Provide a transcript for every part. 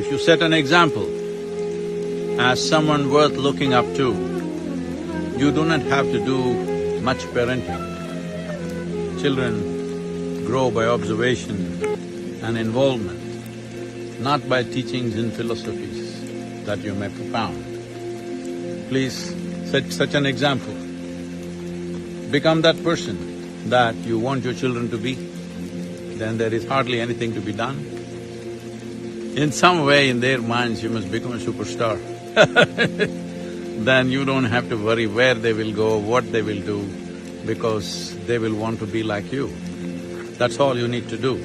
if you set an example as someone worth looking up to, you do not have to do much parenting. Children grow by observation and involvement, not by teachings in philosophies that you may propound. Please set such an example. Become that person that you want your children to be, then there is hardly anything to be done. In some way in their minds you must become a superstar then you don't have to worry where they will go, what they will do, because they will want to be like you. That's all you need to do.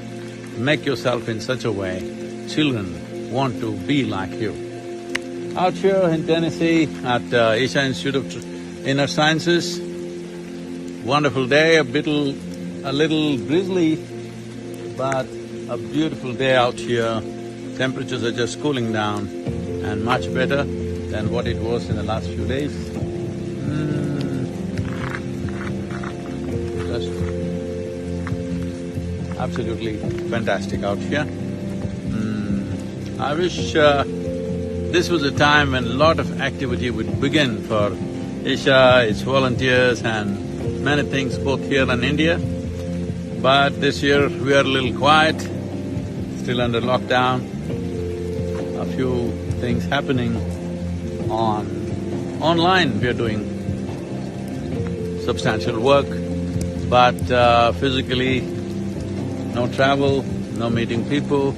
Make yourself in such a way, children want to be like you. Out here in Tennessee at Asia Institute of Inner Sciences, wonderful day, a little drizzly, but a beautiful day out here. Temperatures are just cooling down and much better than what it was in the last few days. Just absolutely fantastic out here. I wish this was a time when a lot of activity would begin for Isha, its volunteers and many things both here and India. But this year we are a little quiet, still under lockdown. A few things happening online, we are doing substantial work, but physically, no travel, no meeting people.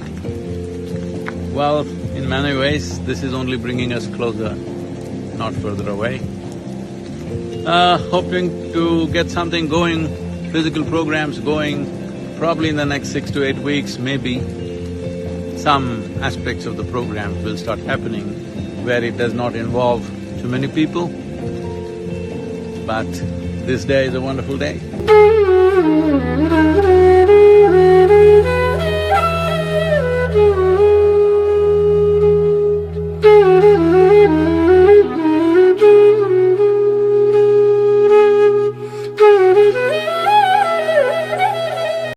Well, in many ways, this is only bringing us closer, not further away. Hoping to get something going, physical programs going, probably in the next 6 to 8 weeks, maybe. Some aspects of the program will start happening where it does not involve too many people, but this day is a wonderful day.